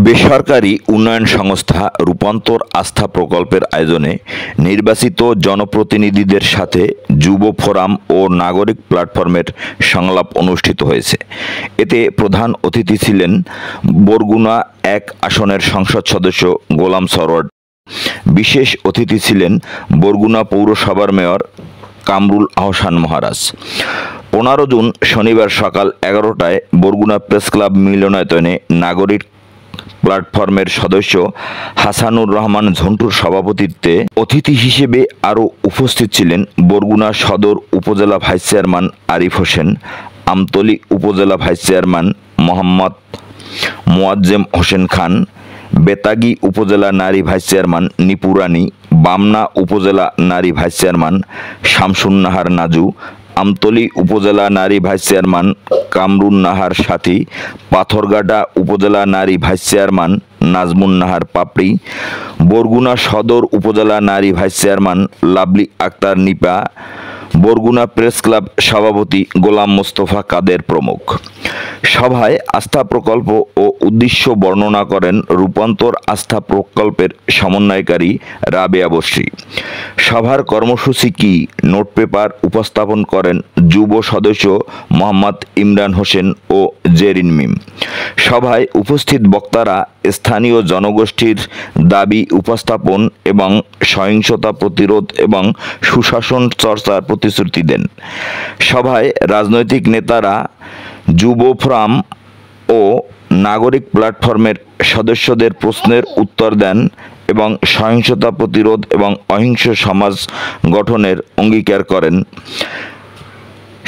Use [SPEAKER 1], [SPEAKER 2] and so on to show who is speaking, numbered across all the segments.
[SPEAKER 1] বেসরকারি উন্নয়ন সংস্থা রূপান্তর আস্থা প্রকল্পের আয়োজনে নির্বাচিত জনপ্রতিনিধিদের সাথে যুব ফোরাম ও নাগরিক প্ল্যাটফর্মের সংলাপ অনুষ্ঠিত হয়েছে। এতে প্রধান অতিথি ছিলেন বরগুনা ১ আসনের সংসদ সদস্য গোলাম সরোয়ার। বিশেষ অতিথি ছিলেন বরগুনা পৌরসভার মেয়র কামরুল আহসান মহারাজ। ১৫ জুন শনিবার সকাল ১১টায় বরগুনা প্রেসক্লাব মিলনায়তনে নাগরিক প্ল্যাটফর্মের সদস্য হাসানুর রহমান ঝন্টুর সভাপতিত্বে অতিথি হিসেবে আরও উপস্থিত ছিলেন বরগুনা সদর উপজেলা ভাইস চেয়ারম্যান আরিফ হোসেন, আমতলী উপজেলা ভাইস চেয়ারম্যান মোহাম্মদ মোয়াজ্জেম হোসেন খান, বেতাগী উপজেলা নারী ভাইস চেয়ারম্যান নিপু রানী, বামনা উপজেলা নারী ভাইস চেয়ারম্যান শামসুন নাহার নাজু, আমতলী উপজেলা নারী ভাইস চেয়ারম্যান কামরুন নাহার সাথী, পাথরঘাটা উপজেলা নারী ভাইস চেয়ারম্যান নাজমুন নাহার পাপড়ি, বরগুনা সদর উপজেলা নারী vice chairman Lovely Akter Nipa, Barguna press club সভাপতি গোলাম মোস্তফা কাদের প্রমুখ। সভায় আস্থা প্রকল্প ও উদ্দেশ্য বর্ণনা করেন রূপান্তর আস্থা প্রকল্পের সমন্বয়কারী রাবেয়া বসরি। সভার কর্মসূচি কি নোট পেপার উপস্থাপন করেন যুব সদস্য মোহাম্মদ ইমরান হোসেন ও জেরিন মিম। সভায় উপস্থিত বক্তারা স্থানীয় জনগোষ্ঠীর দাবি উপস্থাপন এবং সহিংসতা প্রতিরোধ এবং সুশাসন চর্চার প্রতিশ্রুতি দেন। সভায় রাজনৈতিক নেতারা, যুব ফোরাম ও নাগরিক প্ল্যাটফর্মের সদস্যদের প্রশ্নের উত্তর দেন এবং সহিংসতা প্রতিরোধ এবং অহিংস সমাজ গঠনের অঙ্গীকার করেন।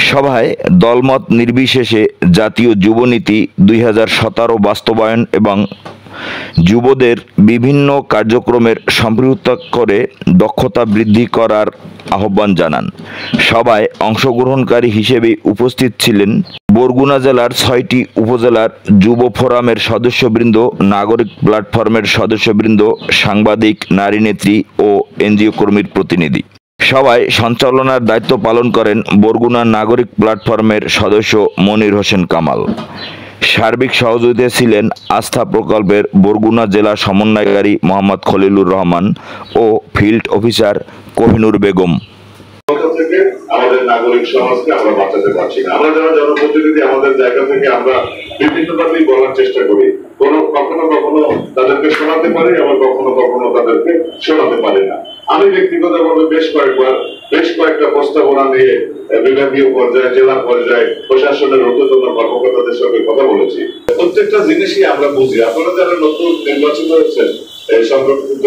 [SPEAKER 1] সভায় দলমত নির্বিশেষে জাতীয় যুবনীতি ২০১৭ বাস্তবায়ন এবং যুবদের বিভিন্ন কার্যক্রমের সম্পৃক্ত করে দক্ষতা বৃদ্ধি করার আহ্বান জানান। সভায় অংশগ্রহণকারী হিসেবে উপস্থিত ছিলেন বরগুনা জেলার ৬টি উপজেলার যুব ফোরামের সদস্যবৃন্দ, নাগরিক প্ল্যাটফর্মের সদস্যবৃন্দ, সাংবাদিক, নারী নেত্রী ও এনজিও কর্মীর প্রতিনিধি। সভায় সঞ্চালনার দায়িত্ব পালন করেন বরগুনা নাগরিক প্ল্যাটফর্মের সদস্য মনির হোসেন কামাল। সার্বিক সহযোগিতায় ছিলেন আস্থা প্রকল্পের বরগুনা জেলা সমন্বয়কারী মোহাম্মদ খলিলুর রহমান ও ফিল্ড অফিসার কোহিনুর বেগম।
[SPEAKER 2] আমাদের নাগরিক সমাজকে আমরা বাঁচাতে পারছি না। আমরা যারা জনপ্রতিনিধি, আমাদের জায়গা থেকে আমরা বিভিন্নভাবেই বলার চেষ্টা করি, কখনো কখনো তাদেরকে শোনাতে পারি, আবার কখনো কখনো তাদেরকে শোনাতে পারি না। আমি ব্যক্তিগতভাবে বেশ কয়েকটা প্রস্তাবনা নিয়ে বিভাগীয় পর্যায়ে, জেলা পর্যায়ে প্রশাসনের ঊর্ধ্বতন কর্মকর্তাদের সঙ্গে কথা বলেছি। প্রত্যেকটা জিনিসই আমরা বুঝি। আপনারা যারা নতুন নির্বাচিত হয়েছেন সংরক্ষিত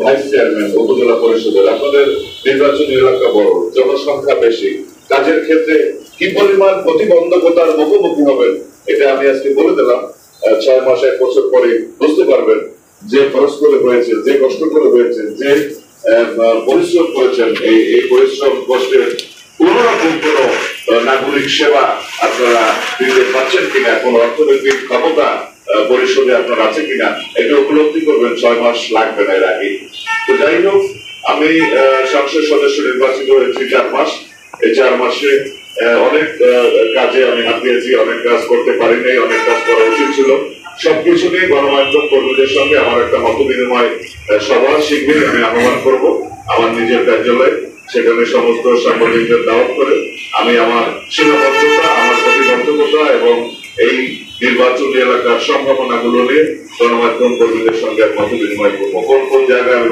[SPEAKER 2] ভাইস চেয়ারম্যান উপজেলা পরিষদের, আপনাদের নির্বাচনী এলাকা বড়, জনসংখ্যা বেশি, কাজের ক্ষেত্রে কি পরিমাণ প্রতিবন্ধকতার মুখোমুখি হবেন এটা আমি আজকে বলে দিলাম। ৬ মাস ১ বছর পরে বুঝতে পারবেন যে খরচ করে হয়েছে, যে কষ্ট করে হয়েছে, যে পরিশ্রম করেছেন, এই পরিশ্রম কষ্টের কোন রকম কোন নাগরিক সেবা আপনারা দিতে পারছেন কিনা, কোন অর্থনৈতিক ক্ষমতা পরিষদে আপনার আছে কিনা, এটা উপলব্ধি করবেন। ৬ মাস লাগবে না এর আগে। তো যাই হোক, আমি সংসদ সদস্য নির্বাচিত হয়েছি ৪ মাস। এই ৪ মাসে অনেক কাজে আমি হাত দিয়েছি, অনেক কাজ করতে পারি নাই, অনেক কাজ করা উচিত ছিল। সবকিছু নিয়ে গণমাধ্যম কর্মীদের সঙ্গে আমার একটা মত বিনিময় সভা শীঘ্রই আমি আহ্বান করবো আমার নিজের কার্যালয়ে। সেখানে সমস্ত সাংবাদিকদের দাওয়াত করে আমি আমার সীমাবদ্ধতা, আমার প্রতিবদ্ধকতা এবং এই নির্বাচনী এলাকার সম্ভাবনাগুলো নিয়ে গণমাধ্যম কর্মীদের সঙ্গে মত বিনিময় করবো। কোন কোন জায়গায় আমি